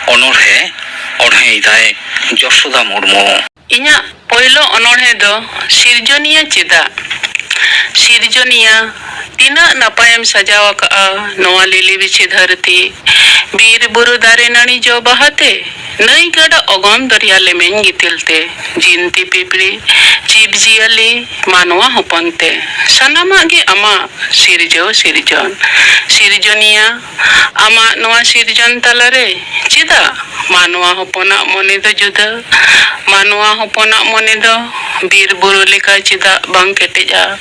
ᱚᱱᱚᱬᱦᱮ ᱚᱬᱦᱮᱭᱮᱫᱟᱭ ᱡᱳᱛᱥᱳᱱᱟ ᱢᱩᱨᱢᱩ। ᱤᱧᱟᱹᱜ ᱯᱳᱭᱞᱳ ᱚᱱᱚᱬᱦᱮ ᱫᱚ ᱥᱤᱨᱡᱳᱱᱤᱭᱟᱹ ᱪᱮᱫᱟᱜ। ᱥᱤᱨᱡᱳᱱᱤᱭᱟᱹ, ᱛᱤᱱᱟᱹᱜ ᱱᱟᱯᱟᱭᱮᱢ ᱥᱟᱡᱟᱣ ᱟᱠᱟᱜᱼᱟ ᱱᱚᱣᱟ ᱞᱤᱞᱤ ᱵᱤᱪᱷᱤ ᱫᱷᱟᱹᱨᱛᱤ, ᱵᱤᱨ ᱵᱩᱨᱩ ᱫᱟᱨᱮ ᱱᱟᱹᱲᱤ ᱡᱚ ᱵᱟᱦᱟᱛᱮ, ᱱᱟᱹᱭ ᱜᱟᱰᱟ ᱚᱜᱚᱢ ᱫᱚᱨᱭᱟ ᱞᱮᱢᱮᱧ ᱜᱤᱛᱤᱞ ᱛᱮ, ᱡᱤᱱᱛᱤ ᱯᱤᱯᱤᱲᱤ ᱡᱤᱵᱽ ᱡᱤᱭᱟᱹᱞᱤ ᱢᱟᱱᱣᱟ ᱦᱚᱯᱚᱱ ᱛᱮ, ᱥᱟᱱᱟᱢᱟᱜ ᱜᱮ ᱟᱢᱟᱜ ᱥᱤᱨᱡᱟᱹᱣ ᱥᱤᱨᱡᱚᱱ। ᱥᱤᱨᱡᱳᱱᱤᱭᱟᱹ, ᱟᱢᱟᱜ ᱱᱚᱣᱟ ᱥᱤᱨᱡᱚᱱ ᱛᱟᱞᱟᱨᱮ ᱪᱮᱫᱟᱜ ᱢᱟᱱᱣᱟ ᱦᱚᱯᱚᱱᱟᱜ ᱢᱚᱱᱮ ᱫᱚ ᱡᱩᱫᱟᱹ? ᱢᱟᱱᱣᱟ ᱦᱚᱯᱚᱱᱟᱜ ᱢᱚᱱᱮ ᱫᱚ ᱵᱤᱨ ᱵᱩᱨᱩ ᱞᱮᱠᱟ ᱪᱮᱫᱟᱜ ᱵᱟᱝ ᱠᱮᱴᱮᱡᱼᱟ?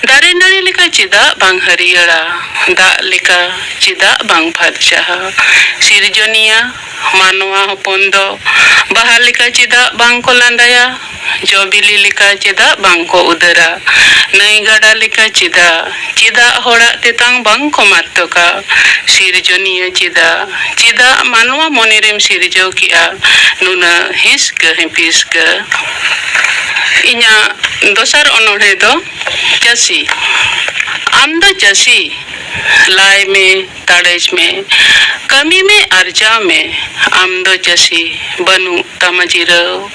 ᱫᱟᱨᱮ ᱱᱟᱹᱲᱤ ᱞᱮᱠᱟ ᱪᱮᱫᱟᱜ ᱵᱟᱝ ᱦᱟᱹᱨᱭᱟᱹᱲᱟ? ᱫᱟᱜ ᱞᱮᱠᱟ ᱪᱮᱫᱟᱜ ᱵᱟᱝ ᱯᱷᱟᱨᱪᱟᱜᱼᱟ? ᱥᱤᱨᱡᱳᱱᱤᱭᱟᱹ, ᱢᱟᱱᱣᱟ ᱦᱚᱯᱚᱱ ᱫᱚ ᱵᱟᱦᱟ ᱞᱮᱠᱟ ᱪᱮᱫᱟᱜ ᱵᱟᱝ ᱠᱚ ᱞᱟᱸᱫᱟᱭᱟ? ᱡᱚ ᱵᱤᱞᱤ ᱞᱮᱠᱟ ᱪᱮᱫᱟᱜ ᱵᱟᱝ ᱠᱚ ᱩᱫᱟᱹᱨᱟ? ᱱᱟᱹᱭ ᱜᱟᱰᱟ ᱞᱮᱠᱟ ᱪᱮᱫᱟᱜ ᱦᱚᱲᱟᱜ ᱛᱮᱛᱟᱝ ᱵᱟᱝ ᱠᱚ ᱢᱟᱨᱛᱚᱠᱟ? ᱥᱤᱨᱡᱳᱱᱤᱭᱟᱹ ᱪᱮᱫᱟᱜ ᱢᱟᱱᱣᱟ ᱢᱚᱱᱮᱨᱮᱢ ᱥᱤᱨᱡᱟᱹᱣ ᱠᱮᱜᱼᱟ ᱱᱩᱱᱟᱹᱜ ᱦᱤᱸᱥᱠᱟᱹ ᱦᱤᱸᱯᱤᱥᱠᱟᱹ? ᱤᱧᱟᱹᱜ ᱫᱚᱥᱟᱨ ᱚᱱᱚᱬᱦᱮ ᱫᱚ ᱪᱟᱹᱥᱤ। ᱟᱢ ᱫᱚ ᱪᱟᱹᱥᱤ, ᱞᱟᱭ ᱢᱮ, ᱛᱟᱲᱮᱡ ᱢᱮ, ᱠᱟᱹᱢᱤ ᱢᱮ, ᱟᱨᱡᱟᱣ ᱢᱮ। ᱟᱢ ᱫᱚ ᱪᱟᱹᱥᱤ, ᱵᱟᱹᱱᱩᱜ ᱛᱟᱢᱟ ᱡᱤᱨᱟᱹᱣ।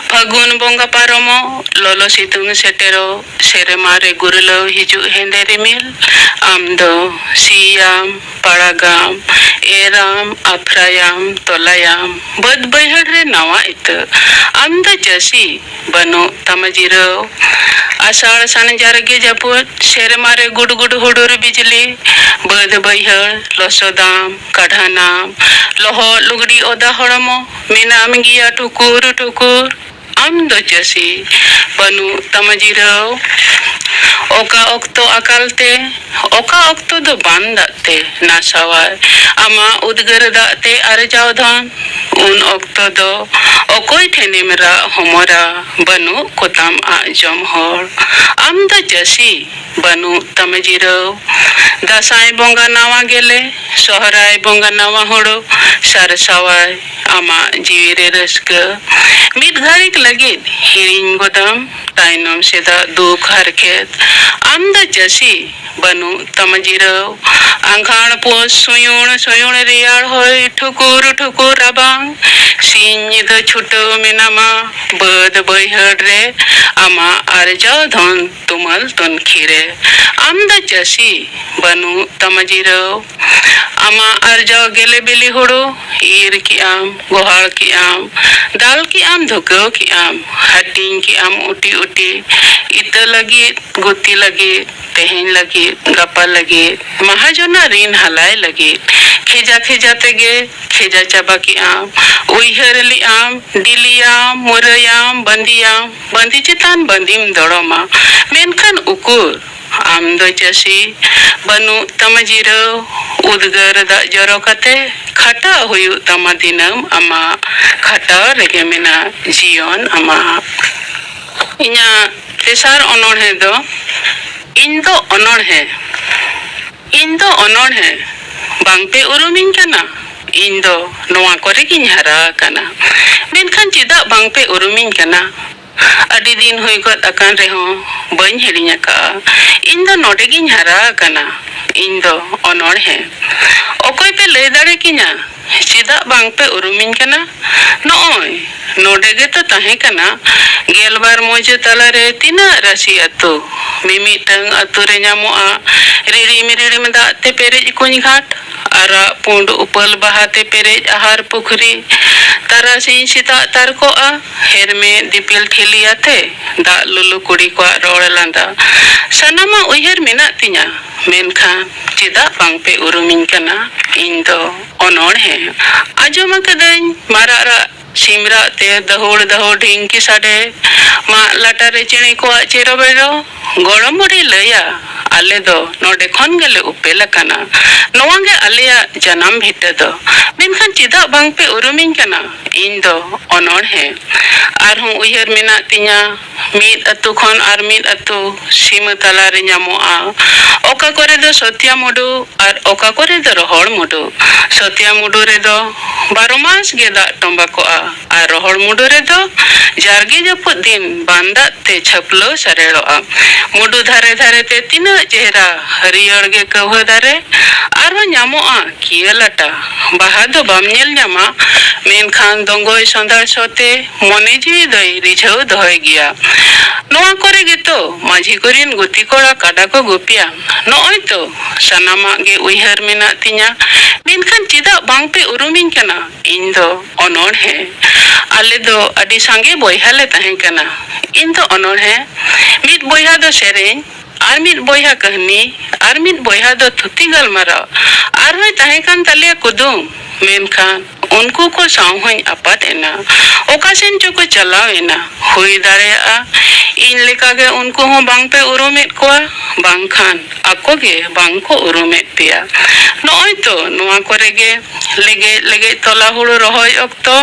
ᱯᱷᱟᱹᱜᱩᱱ ᱵᱚᱸᱜᱟ ᱯᱟᱨᱚᱢᱚᱜ, ᱞᱚᱞᱚ ᱥᱤᱛᱩᱝ ᱥᱮᱴᱮᱨᱚᱜ, ᱥᱮᱨᱢᱟ ᱨᱮ ᱜᱩᱨᱞᱟᱹᱣ ᱦᱤᱡᱩᱜ ᱦᱮᱸᱫᱮ ᱨᱤᱢᱤᱞ, ᱟᱢ ᱫᱚ ᱥᱤᱭᱟᱢ, ᱯᱟᱲᱟᱜᱟᱢ, ᱮᱨᱟᱢ, ᱟᱯᱷᱨᱟᱭᱟᱢ, ᱛᱚᱞᱟᱭᱟᱢ, ᱵᱟᱹᱫ ᱵᱟᱹᱭᱦᱟᱹᱲ ᱨᱮ ᱱᱟᱣᱟ ᱤᱛᱟᱹ। ᱟᱢ ᱫᱚ ᱪᱟᱹᱥᱤ, ᱵᱟᱹᱱᱩᱜ ᱛᱟᱢᱟ ᱡᱤᱨᱟᱹᱣ। ᱟᱥᱟᱲ ᱥᱟᱱ ᱡᱟᱨᱜᱮ ᱡᱟᱹᱯᱩᱫ, ᱥᱮᱨᱢᱟ ᱨᱮ ᱜᱩᱰᱜᱩᱰ ᱦᱩᱰᱩᱨ ᱵᱤᱡᱽᱞᱤ, ᱵᱟᱹᱫ ᱵᱟᱹᱭᱦᱟᱹᱲ ᱞᱚᱥᱚᱫᱟᱢ, ᱠᱟढᱟᱱᱟᱢ, ᱞᱚᱦᱚᱫ ᱞᱩᱜᱽᱲᱤ ᱚᱫᱟ ᱦᱚᱲᱢᱚ, ᱢᱮᱱᱟᱢ ᱜᱮᱭᱟ ᱴᱩᱠᱩᱨ ᱴᱩᱠᱩᱨ। ᱟᱢ ᱫᱚ ᱪᱟᱹᱥᱤ, ᱵᱟᱹᱱᱩᱜ ᱛᱟᱢᱟ ᱡᱤᱨᱟᱹᱣ। ᱚᱠᱟ ᱚᱠᱛᱚ ᱟᱠᱟᱞ te, ᱚᱠᱟ ᱚᱠᱛᱚ ᱫᱚ ᱵᱟᱱ ᱫᱟᱜ te ᱱᱟᱥᱟᱣᱟᱭ ᱟᱢᱟᱜ ᱩᱫᱽᱜᱟᱹᱨ ᱫᱟᱜ te ᱟᱨᱡᱟᱣ ᱫᱷᱚᱱ। ᱩᱱ ᱚᱠᱛᱚ ᱫᱚ ᱚᱠᱚᱭ ᱴᱷᱮᱱᱮᱢ ᱨᱟᱜ ᱦᱚᱢᱚᱨᱟ, ᱵᱟᱹᱱᱩᱜ ᱠᱚᱛᱟᱢ ᱟᱜ ᱡᱚᱢ ᱦᱚᱲ। ᱟᱢ ᱫᱚ ᱪᱟᱹᱥᱤ, ᱵᱟᱹᱱᱩᱜ ᱛᱟᱢᱟ ᱡᱤᱨᱟᱹᱣ। ᱫᱟᱸᱥᱟᱭ ᱵᱚᱸᱜᱟ ᱱᱟᱣᱟ ᱜᱮᱞᱮ, ᱥᱚᱦᱨᱟᱭ ᱵᱚᱸᱜᱟ ᱱᱟᱣᱟ ᱦᱳᱲᱳ, ᱥᱟᱨᱥᱟᱣᱟᱭ ᱟᱢᱟᱜ ᱡᱤᱣᱤᱨᱮ ᱨᱟᱹᱥᱠᱟᱹ। ᱢᱤᱫ ᱜᱷᱟᱹᱲᱤᱠ ᱞᱟᱹᱜᱤᱫ ᱦᱤᱲᱤᱧ ᱜᱚᱫᱟᱢ ᱛᱟᱭᱱᱚᱢ ᱥᱮᱫᱟᱜ ᱫᱩᱠ ᱦᱟᱨᱠᱮᱛ। ᱟᱢ ᱫᱚ ᱪᱟᱹᱥᱤ, ᱵᱟᱹᱱᱩᱜ ᱛᱟᱢᱟ ᱡᱤᱨᱟᱹᱣ। ᱟᱸᱜᱷᱟᱬ ᱯᱩᱥ ᱥᱩᱭᱩᱲ ᱥᱩᱭᱩᱲ ᱨᱮᱭᱟᱲ ᱦᱚᱭ, ᱴᱷᱩᱠᱩᱨ ᱴᱷᱩᱠᱩᱨ ᱨᱟᱵᱟᱝ, ᱥᱤᱧ ᱧᱤᱫᱟᱹ ᱪᱷᱩᱴᱟᱹᱣ ᱢᱮᱱᱟᱢᱟ ᱵᱟᱹᱫ ᱵᱟᱹᱭᱦᱟᱹᱲ ᱨᱮ ᱟᱢᱟᱜ ᱟᱨᱡᱟᱣ ᱫᱷᱚᱱ ᱛᱩᱢᱟᱹᱞ ᱛᱩᱱᱠᱷᱤ ᱨᱮ। ᱟᱢ ᱫᱚ ᱪᱟᱹᱥᱤ, ᱵᱟᱹᱱᱩᱜ ᱛᱟᱢᱟ ᱡᱤᱨᱟᱹᱣ। ᱟᱢᱟᱜ ᱟᱨᱡᱟᱣ ᱜᱮᱞᱮ ᱵᱤᱞᱤ ᱦᱩᱲᱩ, ᱤᱨ ᱠᱮᱜᱼᱟᱢ, ᱜᱚᱦᱟᱲ ᱠᱮᱜᱼᱟᱢ, ᱫᱟᱞ ᱠᱮᱜᱼᱟᱢ, ᱫᱷᱩᱠᱟᱹᱣ ᱠᱮᱜᱼᱟᱢ, ᱦᱟᱹᱴᱤᱧ ᱠᱮᱜᱼᱟᱢ ᱩᱴᱤ ᱩᱴᱤ, ᱤᱛᱟᱹ ᱞᱟᱹᱜᱤᱫ, ᱜᱩᱛᱤ ᱞᱟᱹᱜᱤᱫ, ᱛᱮᱦᱮᱧ ᱞᱟᱹᱜᱤᱫ, ᱜᱟᱯᱟ ᱞᱟᱹᱜᱤᱫ, ᱢᱟᱦᱟᱡᱚᱱᱟ ᱨᱤᱱ ᱦᱟᱞᱟᱭ ᱞᱟᱹᱜᱤᱫ। ᱠᱷᱮᱡᱟ ᱠᱷᱮᱡᱟ ᱛᱮᱜᱮ ᱠᱷᱮᱡᱟ ᱪᱟᱵᱟ ᱠᱮᱜᱼᱟᱢ, ᱩᱭᱦᱟᱹᱨ ᱞᱮᱜᱼᱟᱢ, ᱰᱤᱞᱤᱭᱟᱢ, ᱢᱩᱨᱟᱹᱭᱟᱢ, ᱵᱟᱸᱫᱤᱭᱟᱢ, ᱵᱟᱸᱫᱤ ᱪᱮᱛᱟᱱ ᱵᱟᱸᱫᱤᱢ ᱫᱚᱲᱚᱢᱟ, ᱢᱮᱱᱠᱷᱟᱱ ᱩᱠᱩᱨ? ᱟᱢ ᱫᱚ ᱪᱟᱹᱥᱤ, ᱵᱟᱹᱱᱩᱜ ᱛᱟᱢᱟ ᱡᱤᱨᱟᱹᱣ। ᱩᱫᱽᱜᱟᱹᱨ ᱫᱟᱜ ᱡᱚᱨᱚ ᱠᱟᱛᱮ ᱠᱷᱟᱴᱟᱜ ᱦᱩᱭᱩᱜ ᱛᱟᱢᱟ ᱫᱤᱱᱟᱹᱢ ᱟᱢᱟᱜ, ᱠᱷᱟᱴᱟᱣ ᱨᱮᱜᱮ ᱢᱮᱱᱟᱜ ᱡᱤᱭᱚᱱ ᱟᱢᱟᱜ। ᱤᱧᱟᱹᱜ ᱛᱮᱥᱟᱨ ᱚᱱᱚᱬᱦᱮ ᱫᱚ ᱤᱧᱫᱚ ᱚᱱᱚᱬᱦᱮ। ᱤᱧᱫᱚ ᱚᱱᱚᱬᱦᱮ, ᱵᱟᱝᱯᱮ ᱩᱨᱩᱢᱤᱧ ᱠᱟᱱᱟ? ᱤᱧ ᱫᱚ ᱱᱚᱣᱟ ᱠᱚᱨᱮ ᱜᱤᱧ ᱦᱟᱨᱟ ᱟᱠᱟᱱᱟ। ᱢᱮᱱᱠᱷᱟन ᱪᱮᱫᱟᱜ ᱵᱟᱝᱯᱮ ᱩᱨᱩᱢᱤᱧ ᱠᱟᱱᱟ? ᱟᱹᱰᱤ ᱫᱤᱱ ᱦᱩᱭ ᱜᱚᱫ ᱟᱠᱟᱱ ᱨᱮᱦᱚᱸ ᱵᱟᱹᱧ ᱦᱤᱲᱤᱧ ᱟᱠᱟᱜᱼᱟ। ᱤᱧ ᱫᱚ ᱱᱚᱰᱮ ᱜᱤᱧ ᱦᱟᱨᱟ ᱟᱠᱟᱱᱟ। ᱤᱧ ᱫᱚ ᱚᱱᱚᱬᱦᱮ। ᱚᱠᱚᱭ ᱯᱮ ᱞᱟᱹᱭ ᱫᱟᱲᱮ ᱠᱤᱧᱟ ᱪᱮᱫᱟᱜ ᱵᱟᱝᱯᱮ ᱩᱨᱩᱢᱤᱧ ᱠᱟᱱᱟ? ᱱᱚᱜᱼᱚᱭ ᱱᱚᱰᱮ ᱜᱮᱛᱚ ᱛᱟᱦᱮᱸ ᱠᱟᱱᱟ 12 ᱢᱚᱡᱽ ᱛᱟᱞᱟᱨᱮ ᱛᱤᱱᱟᱹᱜ ᱨᱟᱥᱤ ᱟᱹᱛᱩ। ᱢᱤᱢᱤᱫᱴᱟᱝ ᱟᱹᱛᱩ ᱨᱮ ᱧᱟᱢᱚᱜᱼᱟ ᱨᱤᱲᱤᱢ ᱨᱤᱲᱤᱢ ᱫᱟᱜ ᱛᱮ ᱯᱮᱨᱮᱡ ᱠᱩᱧ ᱜᱷᱟᱴ, ᱟᱨᱟᱜ ᱯᱩᱸᱰ ᱩᱯᱟᱹᱞ ᱵᱟᱦᱟ ᱛᱮ ᱯᱮᱨᱮᱡ ᱟᱦᱟᱨ ᱯᱩᱠᱷᱨᱤ। ᱛᱟᱨᱟᱥᱤᱧ ᱥᱮᱛᱟᱜ ᱛᱟᱨᱠᱚᱜᱼᱟ ᱦᱮᱨᱢᱮᱫ ᱫᱤᱯᱤᱞ ᱴᱷᱤᱞᱤᱭᱟᱛᱮ ᱫᱟᱜ ᱞᱩᱞᱩ ᱠᱩᱲᱤ ᱠᱚᱣᱟᱜ ᱨᱚᱲ ᱞᱟᱸᱫᱟ। ᱥᱟᱱᱟᱢᱟᱜ ᱩᱭᱦᱟᱹᱨ ᱢᱮᱱᱟᱜ ᱛᱤᱧᱟ, ᱢᱮᱱᱠᱷᱟᱱ ᱪᱮᱫᱟᱜ ᱵᱟᱝᱯᱮ ᱩᱨᱩᱢᱤᱧ ᱠᱟᱱᱟ? ᱤᱧ ᱫᱚ ᱚᱱᱚᱬᱦᱮ। ᱟᱸᱡᱚᱢ ᱟᱠᱟᱫᱟᱹᱧ ᱢᱟᱨᱟᱜ ᱨᱟᱜ, ᱥᱤᱢ ᱨᱟᱜ ᱛᱮ ᱫᱟᱹᱦᱩᱲ ᱫᱟᱹᱦᱩᱲ ᱰᱷᱤᱝᱠᱤ ᱥᱟᱰᱮ, ᱢᱟᱜ ᱞᱟᱴᱟᱨᱮ ᱪᱮᱬᱮ ᱠᱚᱣᱟᱜ ᱪᱮᱨᱚ ᱵᱮᱨᱚ। ᱜᱚᱲᱚᱢ ᱵᱩᱰᱷᱤ ᱞᱟᱹᱭᱟ ᱟᱞᱮ ᱫᱚ ᱱᱚᱰᱮ ᱠᱷᱚᱱ ᱜᱮᱞᱮ ᱩᱯᱮᱞ ᱟᱠᱟᱱᱟ। ᱱᱚᱣᱟ ᱜᱮ ᱟᱞᱮᱭᱟᱜ ᱡᱟᱱᱟᱢ ᱵᱷᱤᱴᱟᱹ ᱫᱚ। ᱢᱮᱱᱠᱷᱟᱱ ᱪᱮᱫᱟᱜ ᱵᱟᱝᱯᱮ ᱩᱨᱩᱢᱤᱧ ᱠᱟᱱᱟ? ᱤᱧ ᱫᱚ ᱚᱱᱚᱬᱦᱮ। ᱟᱨᱦᱚᱸ ᱩᱭᱦᱟᱹᱨ ᱢᱮᱱᱟᱜ ᱛᱤᱧᱟ ᱢᱤᱫ ᱟᱹᱛᱩ ᱠᱷᱚᱱ ᱟᱨ ᱢᱤᱫ ᱟᱹᱛᱩ ᱥᱤᱢᱟᱹ ᱛᱟᱞᱟᱨᱮ ᱧᱟᱢᱚᱜᱼᱟ। ᱚᱠᱟ ᱠᱚᱨᱮ ᱫᱚ ᱥᱚᱛᱭᱟ ᱢᱩᱰᱩ ᱟᱨ ᱚᱠᱟ ᱠᱚᱨᱮ ᱫᱚ ᱨᱚᱦᱚᱲ ᱢᱩᱰᱩ। ᱥᱚᱛᱭᱟ ᱢᱩᱰᱩ ᱨᱮᱫᱚ 12 ᱢᱟᱥ ᱜᱮ ᱫᱟᱜ ᱛᱚᱸᱵᱟ ᱠᱚᱜᱼᱟ, ᱟᱨ ᱨᱚᱦᱚᱲ ᱢᱩᱰᱩ ᱨᱮᱫᱚ ᱡᱟᱨᱜᱮ ᱡᱟᱹᱯᱩᱫ ᱫᱤᱱ ᱵᱟᱱ ᱫᱟᱜ ᱛᱮ ᱪᱷᱟᱹᱯᱞᱟᱹᱣ ᱥᱟᱨᱮᱲᱚᱜᱼᱟ। ᱢᱩᱰᱩ ᱫᱷᱟᱨᱮ ᱫᱷᱟᱨᱮ ᱛᱮ ᱛᱤᱱᱟᱹᱜ चेहरा हरियर गे कौहा दारे आरो ᱧᱟᱢᱚᱜᱼᱟ ᱠᱤᱭᱟᱹ ᱞᱟᱴᱟ ᱵᱟᱦᱟ ᱫᱚ ᱵᱟᱢ ᱧᱮᱞ ᱧᱟᱢᱟ ᱢᱮᱱᱠᱷᱟन ᱫᱚᱸᱜᱚᱭ ᱥᱚᱸᱫᱷᱟᱲ ᱥᱚᱛᱮ ᱢᱚᱱᱮ ᱡᱤᱣᱤ ᱫᱚᱭ ᱨᱤᱡᱷᱟᱹᱣ ᱫᱚᱦᱚᱭ ᱜᱮᱭᱟ ᱱᱚᱣᱟ ᱠᱚᱨᱮ ᱜᱮᱛᱚ ᱢᱟᱹᱡᱷᱤ ᱠᱚᱨᱮᱱ ᱜᱩᱛᱤ ᱠᱚᱲᱟ ᱠᱟᱰᱟ ᱠᱚ ᱜᱩᱯᱤᱭᱟ ᱱᱚᱜᱼᱚᱭ ᱛᱚ ᱥᱟᱱᱟᱢᱟᱜ ᱜᱮ ᱩᱭᱦᱟᱹᱨ ᱢᱮᱱᱟᱜ ᱛᱤᱧᱟ ᱢᱮᱱᱠᱷᱟन ᱪᱮᱫᱟᱜ ᱵᱟᱝᱯᱮ ᱩᱨᱩᱢᱤᱧ ᱠᱟᱱᱟ ᱤᱧ ᱫᱚ ᱚᱱᱚᱬᱦᱮ ᱟᱞᱮ ᱫᱚ ᱟᱹᱰᱤ ᱥᱟᱸᱜᱮ ᱵᱚᱭᱦᱟ ᱞᱮ ᱛᱟᱦᱮᱸ ᱠᱟᱱᱟ ᱤᱧ ᱫᱚ ᱚᱱᱚᱬᱦᱮ ᱢᱤᱫ ᱵᱚᱭᱦᱟ ᱫᱚ ᱥᱮᱨᱮᱧ ᱟᱨ ᱢᱤᱫ ᱵᱚᱭᱦᱟ ᱠᱟᱹᱦᱱᱤ ᱟᱨ ᱢᱤᱫ ᱵᱚᱭᱦᱟ ᱫᱚ ᱛᱷᱩᱛᱤ ᱜᱟᱞᱢᱟᱨᱟᱣ ᱟᱨᱦᱚᱸᱭ ᱛᱟᱦᱮᱸ ᱠᱟᱱ ᱛᱟᱞᱮᱭᱟ ᱠᱩᱫᱩᱢ ᱢᱮᱱᱠᱷᱟन ᱩᱱᱠᱩ ᱠᱚ ᱥᱟᱶ ᱦᱚᱧ ᱟᱯᱟᱛ ᱮᱱᱟ ᱚᱠᱟ ᱥᱮᱱ ᱪᱚᱠᱚ ᱪᱟᱞᱟᱣ ᱮᱱᱟ ᱦᱩᱭ ᱫᱟᱲᱮᱭᱟᱜᱼᱟ ᱤᱧ ᱞᱮᱠᱟᱜᱮ ᱩᱱᱠᱩ ᱦᱚᱸ ᱵᱟᱝᱯᱮ ᱩᱨᱩᱢᱮᱫ ᱠᱚᱣᱟ ᱵᱟᱝᱠᱷᱟᱱ ᱟᱠᱚᱜᱮ ᱵᱟᱝᱠᱚ ᱩᱨᱩᱢᱮᱫ ᱯᱮᱭᱟ ᱱᱚᱜᱼᱚᱭ ᱛᱚ ᱱᱚᱣᱟ ᱠᱚᱨᱮ ᱜᱮ ᱞᱮᱜᱮᱡ ᱛᱚᱞᱟ ᱦᱩᱲᱩ ᱨᱚᱦᱚᱭ ᱚᱠᱛᱚ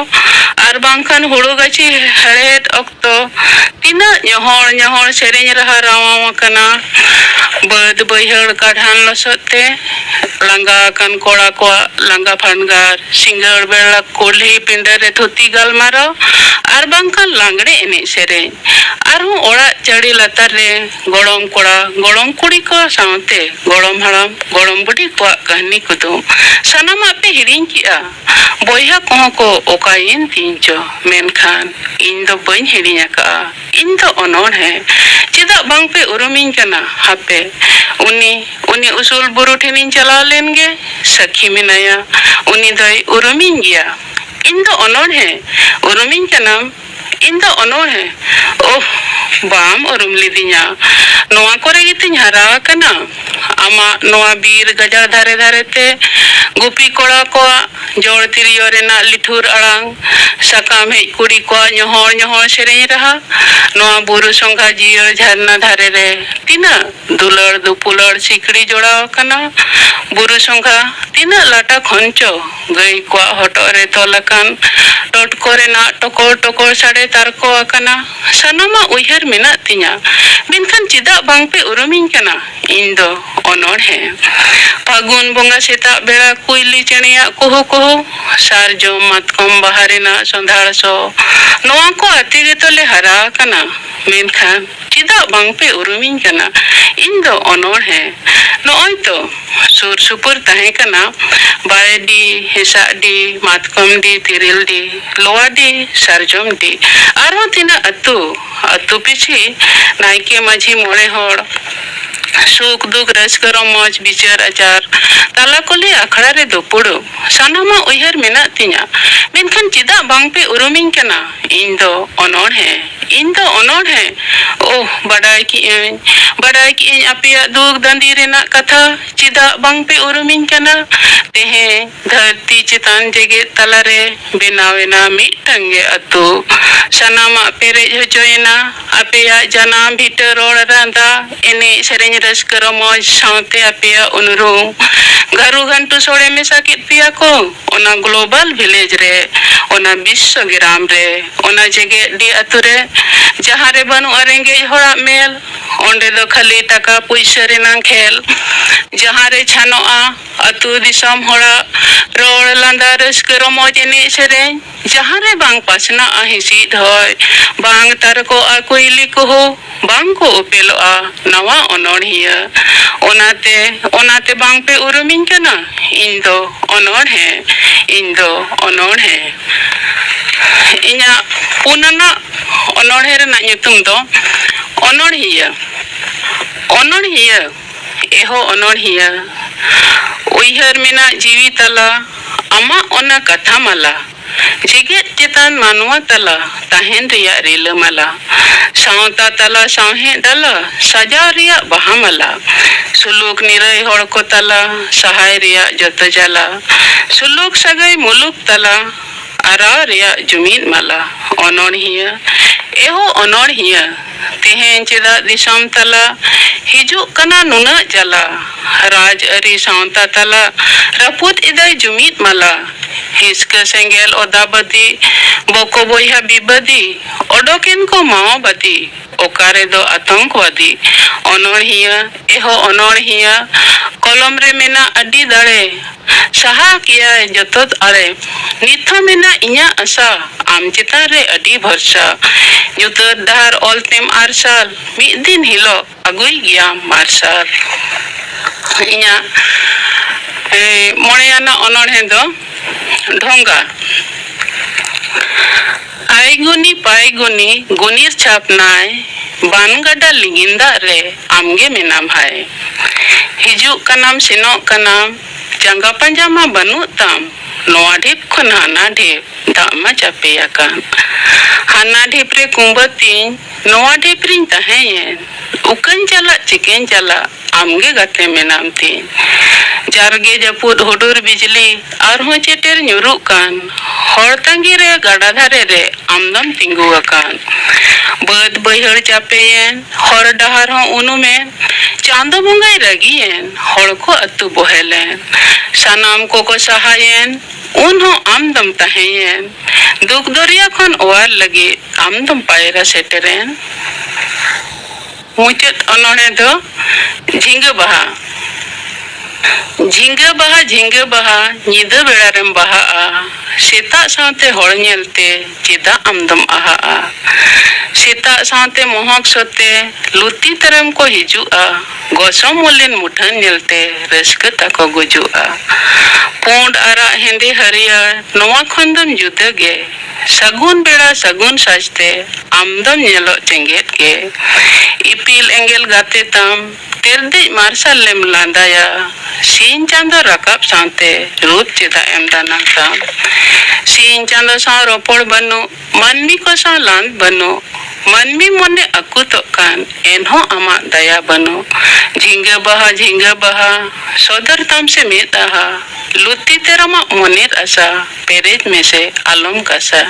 ᱟᱨ ᱵᱟᱝᱠᱷᱟन ᱦᱩᱲᱩ ᱜᱟᱹᱪᱷᱤ ᱦᱮᱲᱦᱮᱫ ᱚᱠᱛᱚ ᱛᱤᱱᱟᱹᱜ ᱧᱚᱦᱚᱲ ᱥᱮᱨᱮᱧ ᱨᱟᱦᱟ ᱨᱟᱣᱟᱣ ᱟᱠᱟᱱᱟ ᱵᱟᱹᱫ ᱵᱟᱹᱭᱦᱟᱹᱲ ᱠᱟᱰᱷᱟᱱ ᱞᱚᱥᱚᱫ ᱛᱮ ᱞᱟᱸᱜᱟ ᱟᱠᱟᱱ ᱠᱚᱲᱟ ᱠᱚᱣᱟᱜ ᱞᱟᱸᱜᱟ ᱯᱷᱟᱱᱜᱟᱨ ᱥᱤᱸᱜᱟᱹᱲ ᱵᱮᱲᱟ ᱠᱩᱞᱦᱤ ᱯᱤᱸᱰᱟᱹ ᱨᱮ ᱛᱷᱩᱛᱤ ᱜᱟᱞᱢᱟᱨᱟᱣ ᱟᱨ ᱵᱟᱝᱠᱷᱟन ᱞᱟᱜᱽᱲᱮ ᱮᱱᱮᱡ ᱥᱮᱨᱮᱧ ᱟᱨᱦᱚᱸ ᱚᱲᱟᱜ ᱪᱟᱹᱲᱤ ᱞᱟᱛᱟᱨ ᱨᱮ ᱜᱚᱲᱚᱢ ᱠᱚᱲᱟ ᱜᱚᱲᱚᱢ ᱠᱩᱲᱤ ᱠᱚ ᱥᱟᱶᱛᱮ ᱜᱚᱲᱚᱢ ᱦᱟᱲᱟᱢ ᱜᱚᱲᱚᱢ ᱵᱩᱰᱷᱤ ᱠᱚᱣᱟᱜ ᱠᱟᱹᱦᱱᱤ ᱠᱩᱫᱩᱢ ᱥᱟᱱᱟᱢᱟᱜ ᱯᱮ ᱦᱤᱲᱤᱧ ᱠᱮᱜᱼᱟ ᱵᱚᱭᱦᱟ ᱠᱚᱦᱚᱸ ᱠᱚ ᱚᱠᱟᱭᱮᱱ ᱛᱤᱧ ᱪᱚ ᱢᱮᱱᱠᱷᱟन ᱤᱧ ᱫᱚ ᱵᱟᱹᱧ ᱦᱤᱲᱤᱧ ᱟᱠᱟᱜᱼᱟ ᱤᱧ ᱫᱚ ᱚᱱᱚᱬᱦᱮ ᱪᱮᱫᱟᱜ ᱵᱟᱝᱯᱮ ᱩᱨᱩᱢᱤᱧ ᱠᱟᱱᱟ ᱦᱟᱯᱮ ᱩᱱᱤ ᱩᱥᱩᱞ ᱵᱩᱨᱩ ᱴᱷᱮᱱᱤᱧ ᱪᱟᱞᱟᱣ ᱞᱮᱱ ᱜᱮ ᱥᱟᱹᱠᱷᱤ ᱢᱮᱱᱟᱭᱟ ᱩᱱᱤ ᱫᱚᱭ ᱩᱨᱩᱢᱤᱧ ᱜᱮᱭᱟ ᱤᱧ ᱫᱚ ᱚᱱᱚᱬᱦᱮ ᱩᱨᱩᱢᱤᱧ ᱠᱟᱱᱟᱢ ᱤᱧ ᱫᱚ ᱚᱱᱚᱬᱦᱮ ᱵᱟᱢ ᱩᱨᱩᱢ ᱞᱤᱫᱤᱧᱟ ᱱᱚᱣᱟ ᱠᱚᱨᱮ ᱜᱮᱛᱤᱧ ᱦᱟᱨᱟ ᱟᱠᱟᱱᱟ ᱟᱢᱟᱜ ᱱᱚᱣᱟ ᱵᱤᱨ ᱜᱟᱡᱟᱲ ᱫᱷᱟᱨᱮ ᱫᱷᱟᱨᱮᱛᱮ ᱜᱩᱯᱤ ᱠᱚᱲᱟ ᱠᱚᱣᱟᱜ ᱡᱚᱲ ᱛᱤᱨᱭᱳ ᱨᱮᱱᱟᱜ ᱞᱤᱴᱷᱩᱨ aᱲᱟᱝ ᱥᱟᱠᱟᱢ ᱦᱮᱡ ᱠᱩᱲᱤ ᱠᱚᱣᱟᱜ ᱧᱚᱦᱚᱲ ᱥᱮᱨᱮᱧ ᱨᱟᱦᱟ ᱱᱚᱣᱟ ᱵᱩᱨᱩ ᱥᱚᱸᱜᱷᱟ ᱡᱤᱭᱟᱹᱲ ᱡᱷᱟᱨᱱᱟ ᱫᱷᱟᱨᱮ ᱨᱮ ᱛᱤᱱᱟᱹᱜ ᱫᱩᱞᱟᱹᱲ ᱫᱩᱯᱩᱞᱟᱹᱲ ᱥᱤᱠᱲᱤ ᱡᱚᱲᱟᱣ ᱟᱠᱟᱱᱟ ᱵᱩᱨᱩ ᱥᱚᱸᱜᱷᱟ ᱛᱤᱱᱟᱹᱜ ᱞᱟᱴᱟ ᱠᱷᱚᱱᱪᱚ ᱜᱟᱹᱭ ᱠᱚᱣᱟᱜ ᱦᱚᱴᱚᱜ ᱨᱮ ᱛᱚᱞ ᱟᱠᱟᱱ ᱴᱚᱴᱠᱚ ᱨᱮᱱᱟᱜ ᱴᱚᱠᱚᱨ ᱥᱟᱰᱮ ᱛᱟᱨᱠᱚ ᱟᱠᱟᱱᱟ ᱥᱟᱱᱟᱢᱟᱜ ᱩᱭᱦᱟᱹᱨ ᱢᱮᱱᱟᱜ ᱛᱤᱧᱟ ᱢᱮᱱᱠᱷᱟन ᱪᱮᱫᱟᱜ ᱵᱟᱝᱯᱮ ᱩᱨᱩᱢᱤᱧ ᱠᱟᱱᱟ ᱤᱧ ᱫᱚ ᱚᱱᱚᱬᱦᱮ ᱯᱷᱟᱹᱜᱩᱱ ᱵᱚᱸᱜᱟ ᱥᱮᱛᱟᱜ ᱵᱮᱲᱟ ᱠᱩᱭᱞᱤ ᱪᱮᱬᱮᱭᱟᱜ ᱠᱩᱦᱩ ᱥᱟᱨᱡᱚᱢ ᱢᱟᱛᱠᱚᱢ ᱵᱟᱦᱟ ᱨᱮᱱᱟᱜ ᱥᱚᱸᱫᱷᱟᱲ ᱥᱚ ᱱᱚᱣᱟ ᱠᱚ ᱟᱛᱮ ᱜᱮᱛᱚᱞᱮ ᱦᱟᱨᱟ ᱟᱠᱟᱱᱟ ᱢᱮᱱᱠᱷᱟन ᱪᱮᱫᱟᱜ ᱵᱟᱝᱯᱮ ᱩᱨᱩᱢᱤᱧ ᱠᱟᱱᱟ ᱤᱧ ᱫᱚ ᱚᱱᱚᱬᱦᱮ ᱱᱚᱜᱼᱚᱭ ᱛᱚ ᱥᱩᱨ ᱥᱩᱯᱩᱨ ᱛᱟᱦᱮᱸ ᱠᱟᱱᱟ ᱵᱟᱲᱮᱰᱤ ᱦᱮᱸᱥᱟᱜ ᱰᱤ ᱢᱟᱛᱠᱚᱢ ᱰᱤ ᱛᱤᱨᱤᱞ ᱰᱤ ᱞᱚᱣᱟ ᱰᱤ ᱥᱟᱨᱡᱚᱢ ᱰᱤ ᱟᱨᱦᱚᱸ ᱛᱤᱱᱟᱹᱜ ᱟᱹᱛᱩ ᱯᱤᱪᱷᱤ ᱱᱟᱭᱠᱮ ᱢᱟᱹᱡᱷᱤ ᱢᱚᱬᱮ ᱦᱚᱲ ᱥᱩᱠ ᱫᱩᱠ ᱨᱟᱹᱥᱠᱟᱹ ᱨᱚᱢᱚᱡᱽ ᱵᱤᱪᱟᱹᱨ ᱟᱪᱟᱨ ᱛᱟᱞᱟ ᱠᱚᱞᱮ ᱟᱠᱷᱲᱟ ᱨᱮ ᱫᱩᱯᱲᱩᱵ ᱥᱟᱱᱟᱢᱟᱜ ᱩᱭᱦᱟᱹᱨ ᱢᱮᱱᱟᱜ ᱛᱤᱧᱟ ᱢᱮᱱᱠᱷᱟन ᱪᱮᱫᱟᱜ ᱵᱟᱝᱯᱮ ᱩᱨᱩᱢᱤᱧ ᱠᱟᱱᱟ ᱤᱧ ᱫᱚ ᱚᱱᱚᱬᱦᱮ ᱵᱟᱰᱟᱭ ᱠᱮᱜᱼᱟᱹᱧ ᱟᱯᱮᱭᱟᱜ ᱫᱩᱠ ᱫᱟᱸᱫᱤ ᱨᱮᱱᱟᱜ ᱠᱟᱛᱷᱟ ᱪᱮᱫᱟᱜ ᱵᱟᱝᱯᱮ ᱩᱨᱩᱢᱤᱧ ᱠᱟᱱᱟ ᱛᱮᱦᱮᱧ ᱫᱷᱟᱹᱨᱛᱤ ᱪᱮᱛᱟᱱ ᱡᱮᱜᱮᱫ ᱛᱟᱞᱟᱨᱮ ᱵᱮᱱᱟᱣᱮᱱᱟ ᱢᱤᱫᱴᱟᱝ ᱜᱮ ᱟᱹᱛᱩ ᱥᱟᱱᱟᱢᱟᱜ ᱯᱮᱨᱮᱡ ᱦᱚᱪᱚᱭᱮᱱᱟ ᱟᱯᱮᱭᱟᱜ ᱡᱟᱱᱟᱢ ᱵᱷᱤᱴᱟᱹ ᱨᱚᱲ ᱞᱟᱸᱫᱟ ᱮᱱᱮᱡ ᱥᱮᱨᱮᱧ ᱨᱟᱹᱥᱠᱟᱹ ᱨᱚᱢᱚᱡᱽ ᱥᱟᱶᱛᱮ ᱟᱯᱮᱭᱟᱜ ᱩᱱᱩᱨᱩᱢ ᱜᱷᱟᱹᱨᱩ ᱜᱷᱟᱱᱴᱩ ᱥᱳᱲᱮ ᱢᱮᱥᱟ ᱠᱮᱫ ᱯᱮᱭᱟ ᱠᱚ ᱚᱱᱟ ᱜᱞᱳᱵᱟᱞ ᱵᱷᱤᱞᱮᱡᱽ ᱨᱮ ᱚᱱᱟ ᱵᱤᱥᱥᱚ ᱜᱨᱟᱢ ᱨᱮ ᱚᱱᱟ ᱡᱮᱜᱮᱫ ᱰᱤ ᱟᱹᱛᱩ ᱨᱮ ᱡᱟᱦᱟᱸ ᱨᱮ ᱵᱟᱹᱱᱩᱜᱼᱟ ᱨᱮᱸᱜᱮᱡ ᱦᱚᱲᱟᱜ ᱢᱮᱞ ᱚᱸᱰᱮ ᱫᱚ ᱠᱷᱟᱹᱞᱤ ᱴᱟᱠᱟ ᱯᱩᱭᱥᱟᱹ ᱨᱮᱱᱟᱝ ᱠᱷᱮᱞ ᱡᱟᱦᱟᱸ ᱨᱮ ᱪᱷᱟᱱᱚᱜᱼᱟ ᱟᱹᱛᱩ ᱫᱤᱥᱚᱢ ᱦᱚᱲᱟᱜ ᱨᱚᱲ ᱞᱟᱸᱫᱟ ᱨᱟᱹᱥᱠᱟᱹ ᱨᱚᱢᱚᱡᱽ ᱮᱱᱮᱡ ᱥᱮᱨᱮᱧ ᱡᱟᱦᱟᱸ ᱨᱮ ᱵᱟᱝ ᱯᱟᱥᱱᱟᱜᱼᱟ ᱦᱤᱸᱥᱤᱫ ᱦᱚᱭ ᱵᱟᱝ ᱛᱟᱨᱠᱚᱜᱼᱟ ᱠᱩᱭᱞᱤ ᱠᱚᱦᱚ ᱵᱟᱝ ᱠᱚ ᱩᱯᱮᱞᱚᱜᱼᱟ ᱱᱟᱣᱟ ᱚᱱᱚᱬᱦᱤᱭᱟᱹ ᱚᱱᱟᱛᱮ ᱵᱟᱝᱯᱮ ᱩᱨᱩᱢᱤᱧ ᱠᱟᱱᱟ ᱤᱧ ᱫᱚ ᱚᱱᱚᱬᱦᱮ ᱤᱧᱟᱹᱜ ᱯᱩᱱᱟᱱᱟᱜ ᱚᱱᱚᱬᱦᱮ ᱨᱮᱱᱟᱜ ᱧᱩᱛᱩᱢ ᱫᱚ ᱚᱱᱚᱬᱦᱤᱭᱟᱹ ᱮᱦᱚ ᱚᱱᱚᱬᱦᱤᱭᱟᱹ ᱩᱭᱦᱟᱹᱨ ᱢᱮᱱᱟᱜ ᱡᱤᱣᱤ ᱛᱟᱞᱟ ᱟᱢᱟᱜ ᱚᱱᱟ ᱠᱟᱛᱷᱟ ᱢᱟᱞᱟ ᱡᱮᱜᱮᱫ ᱪᱮᱛᱟᱱ ᱢᱟᱱᱣᱟ ᱛᱟᱞᱟ ᱛᱟᱦᱮᱱ ᱨᱮᱭᱟᱜ ᱨᱤᱞᱟᱹᱢᱟᱞᱟ ᱥᱟᱶᱛᱟ ᱛᱟᱞᱟ ᱥᱟᱶᱦᱮᱫ ᱰᱟᱞᱟ ᱥᱟᱡᱟᱣ ᱨᱮᱭᱟᱜ ᱵᱟᱦᱟ ᱢᱟᱞᱟ ᱥᱩᱞᱩᱠ ᱱᱤᱨᱟᱹᱭ ᱦᱚᱲ ᱠᱚ ᱛᱟᱞᱟ ᱥᱟᱦᱟᱭ ᱨᱮᱭᱟᱜ ᱡᱚᱛᱚ ᱡᱟᱞᱟ ᱥᱩᱞᱩᱠ ᱥᱟᱹᱜᱟᱹᱭ ᱢᱩᱞᱩᱠ ᱛᱟᱞᱟ ᱟᱨᱟᱣ ᱨᱮᱭᱟᱜ ᱡᱩᱢᱤᱫ ᱢᱟᱞᱟ ᱚᱱᱚᱬᱦᱤᱭᱟᱹ ᱮᱦᱚ ᱚᱱᱚᱬᱦᱤᱭᱟᱹ ᱛᱮᱦᱮᱧ ᱪᱮᱫᱟᱜ ᱫᱤᱥᱚᱢ ᱛᱟᱞᱟ ᱦᱤᱡᱩᱜ ᱠᱟᱱᱟ ᱱᱩᱱᱟᱹᱜ ᱡᱟᱞᱟ ᱨᱟᱡᱽ ᱟᱹᱨᱤ ᱥᱟᱶᱛᱟ ᱛᱟᱞᱟ ᱨᱟᱹᱯᱩᱫ ᱮᱫᱟᱭ ᱡᱩᱢᱤᱫ ᱢᱟᱞᱟ ᱦᱤᱥᱠᱟᱹ ᱥᱮᱸᱜᱮᱞ ᱚᱫᱟ ᱵᱟᱹᱛᱤ ᱵᱚᱠᱚ ᱵᱚᱭᱦᱟ ᱵᱤᱵᱟᱹᱫᱤ ᱚᱰᱚᱠᱮᱱ ᱠᱚ ᱢᱟᱣᱵᱟᱫᱤ ᱚᱠᱟ ᱨᱮᱫᱚ ᱟᱛᱚᱝᱠᱚᱵᱟᱫᱤ ᱚᱱᱚᱲᱦᱤᱭᱟᱹ ᱮᱦᱚ ᱚᱱᱚᱲᱦᱤᱭᱟᱹ ᱠᱚᱞᱚᱢ ᱨᱮ ᱢᱮᱱᱟᱜ ᱟᱹᱰᱤ ᱫᱟᱲᱮ ᱥᱟᱦᱟ ᱠᱮᱭᱟᱭ ᱡᱚᱛᱚ ᱟᱲᱮ ᱱᱤᱛᱦᱚᱸ ᱢᱮᱱᱟᱜ ᱤᱧᱟᱹᱜ ᱟᱥᱟ ᱟᱢ ᱪᱮᱛᱟᱱ ᱨᱮ ᱟᱹᱰᱤ ᱵᱷᱚᱨᱥᱟ ᱧᱩᱛᱟᱹᱛ ᱰᱟᱦᱟᱨ ᱚᱞᱛᱮᱢ ᱟᱨᱥᱟᱞ ᱢᱤᱫ ᱫᱤᱱ ᱦᱤᱞᱳᱜ ᱟᱹᱜᱩᱭ ᱜᱮᱭᱟᱢ ᱢᱟᱨᱥᱟᱞ᱾ ᱤᱧᱟᱹᱜ ᱢᱚᱬᱮᱭᱟᱱᱟᱜ ᱚᱱᱚᱬᱦᱮ ᱫᱚ ᱰᱷᱚᱸᱜᱟ᱾ ᱟᱭᱜᱩᱱᱤ ᱯᱟᱭᱜᱩᱱᱤ ᱜᱩᱱᱤᱨ ᱪᱷᱟᱯ ᱱᱟᱭ ᱵᱟᱱ ᱜᱟᱰᱟ ᱞᱤᱸᱜᱤᱱ ᱫᱟᱜ ᱨᱮ ᱟᱢᱜᱮ ᱢᱮᱱᱟᱢ ᱦᱟᱭ ᱦᱤᱡᱩᱜ ᱠᱟᱱᱟᱢ ᱥᱮᱱᱚᱜ ᱠᱟᱱᱟᱢ ᱡᱟᱸᱜᱟ ᱯᱟᱸᱡᱟ ᱢᱟ ᱵᱟᱹᱱᱩᱜ ᱛᱟᱢ ᱱᱚᱣᱟ ᱰᱷᱤᱯ ᱠᱷᱚᱱ ᱦᱟᱱᱟ ᱰᱷᱤᱯ ᱫᱟᱜ ᱢᱟ ᱪᱟᱯᱮᱭᱟᱠᱟᱱ ᱦᱟᱱᱟ ᱰᱷᱤᱯ ᱨᱮ ᱠᱩᱸᱵᱟᱹ ᱛᱤᱧ ᱱᱚᱣᱟ ᱰᱷᱤᱯ ᱨᱤᱧ ᱛᱟᱦᱮᱸᱭᱮᱱ ᱩᱠᱟᱹᱧ ᱪᱟᱞᱟᱜ ᱪᱤᱠᱟᱹᱧ ᱪᱟᱞᱟᱜ ᱟᱢᱜᱮ ᱜᱟᱛᱮ ᱢᱮᱱᱟᱢ ᱛᱤᱧ ᱡᱟᱨᱜᱮ ᱡᱟᱹᱯᱩᱫ ᱦᱩᱰᱩᱨ ᱵᱤᱡᱽᱞᱤ ᱟᱨᱦᱚᱸ ᱪᱮᱴᱮᱨ ᱧᱩᱨᱩᱜ ᱠᱟᱱ ᱦᱚᱲ ᱛᱟᱸᱜᱤ ᱨᱮ ᱜᱟᱰᱟ ᱫᱷᱟᱨᱮ ᱨᱮ ᱟᱢᱫᱚᱢ ᱛᱤᱸᱜᱩ ᱟᱠᱟᱱ ᱵᱟᱹᱫ ᱵᱟᱹᱭᱦᱟᱹᱲ ᱪᱟᱯᱮᱭᱮᱱ ᱦᱚᱨ ᱰᱟᱦᱟᱨ ᱦᱚᱸ ᱩᱱᱩᱢᱮᱱ ᱪᱟᱸᱫᱚ ᱵᱚᱸᱜᱟᱭ ᱨᱟᱹᱜᱤᱭᱮᱱ ᱦᱚᱲ ᱠᱚ ᱟᱹᱛᱩ ᱵᱚᱦᱮᱞᱮᱱ ᱥᱟᱱᱟᱢ ᱠᱚᱠᱚ ᱥᱟᱦᱟᱭᱮᱱ ᱩᱱᱦᱚᱸ ᱟᱢᱫᱚᱢ ᱛᱟᱦᱮᱸᱭᱮᱱ ᱫᱩᱠ ᱫᱚᱨᱭᱟ ᱠᱷᱚᱱ ᱚᱣᱟᱨ ᱞᱟᱹᱜᱤᱫ ᱟᱢᱫᱚᱢ ᱯᱟᱭᱨᱟ ᱥᱮᱴᱮᱨᱮᱱ᱾ ᱢᱩᱪᱟᱹᱫ ᱚᱱᱚᱬᱦᱮ ᱫᱚ ᱡᱷᱤᱸᱜᱟᱹ ᱵᱟᱦᱟ᱾ ᱡᱷᱤᱸᱜᱟᱹ ᱵᱟᱦᱟ ᱧᱤᱫᱟᱹ ᱵᱮᱲᱟ ᱨᱮᱢ ᱵᱟᱦᱟᱜᱼᱟ ᱥᱮᱛᱟᱜ ᱥᱟᱶᱛᱮ ᱦᱚᱲ ᱧᱮᱞᱛᱮ ᱪᱮᱫᱟᱜ ᱟᱢᱫᱚᱢ ᱟᱦᱟᱜᱼᱟ ᱥᱮᱛᱟᱜ ᱥᱟᱶᱛᱮ ᱢᱚᱦᱚᱠ ᱥᱚᱛᱮ ᱞᱩᱛᱤ ᱛᱟᱨᱟᱢ ᱠᱚ ᱦᱤᱡᱩᱜᱼᱟ ᱜᱚᱥᱚᱢ ᱢᱩᱞᱤᱱ ᱢᱩᱴᱷᱟᱹᱱ ᱧᱮᱞᱛᱮ ᱨᱟᱹᱥᱠᱟᱹ ᱛᱟᱠᱚ ᱜᱩᱡᱩᱜᱼᱟ ᱯᱩᱸᱰ ᱟᱨᱟᱜ ᱦᱮᱸᱫᱮ ᱦᱟᱹᱨᱭᱟᱹᱲ ᱱᱚᱣᱟ ᱠᱷᱚᱱ ᱫᱚᱢ ᱡᱩᱫᱟᱹ ᱜᱮ ᱥᱟᱹᱜᱩᱱ ᱵᱮᱲᱟ ᱥᱟᱹᱜᱩᱱ ᱥᱟᱡᱽᱛᱮ ᱟᱢᱫᱚᱢ ᱧᱮᱞᱚᱜ ᱪᱮᱸᱜᱮᱫ ᱜᱮ ᱤᱯᱤᱞ ᱮᱸᱜᱮᱞ ᱜᱟᱛᱮ ᱛᱟᱢ ᱛᱮᱨᱫᱮᱡ ᱢᱟᱨᱥᱟᱞ ᱞᱮᱢ ᱞᱟᱸᱫᱟᱭᱟ ᱥᱤᱧ ᱪᱟᱸᱫᱚ ᱨᱟᱠᱟᱵ ᱥᱟᱶᱛᱮ ᱨᱩᱯ ᱪᱮᱫᱟᱜ ᱮᱢ ᱫᱟᱱᱟᱝ ᱛᱟᱢ ᱥᱤᱧ ᱪᱟᱸᱫᱚ ᱥᱟᱶ ᱨᱚᱯᱚᱲ ᱵᱟᱹᱱᱩᱜ ᱢᱟᱹᱱᱢᱤ ᱠᱚ ᱥᱟᱶ ᱞᱟᱸᱫ ᱵᱟᱹᱱᱩᱜ ᱢᱟᱹᱱᱢᱤ ᱢᱚᱱᱮ ᱟᱹᱠᱩᱛᱚᱜ ᱠᱟᱱ ᱮᱱᱦᱚᱸ ᱟᱢᱟᱜ ᱫᱟᱭᱟ ᱵᱟᱹᱱᱩᱜ ᱡᱷᱤᱸᱜᱟᱹ ᱵᱟᱦᱟ ᱥᱚᱫᱚᱨ ᱛᱟᱢ ᱥᱮ ᱢᱮᱫ ᱟᱦᱟ ᱞᱩᱛᱤ ᱛᱮᱨᱟᱢᱟᱜ ᱢᱚᱱᱮᱨ ᱟᱥᱟ ᱯᱮᱨᱮᱡ ᱢᱮᱥᱮ ᱟᱞᱚᱢ ᱠᱟᱥᱟ᱾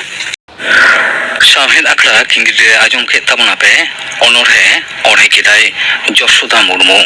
ᱥᱟᱶᱦᱮᱫ ᱟᱠᱷᱲᱟ ᱠᱷᱤᱸᱜᱤ ᱨᱮ ᱟᱸᱡᱚᱢ ᱠᱮᱫ ᱛᱟᱵᱚᱱᱟ ᱯᱮ ᱚᱱᱚᱬᱦᱮ ᱚᱬᱦᱮ ᱠᱮᱫᱟᱭ ᱡᱳᱛᱥᱳᱱᱟ ᱢᱩᱨᱢᱩ᱾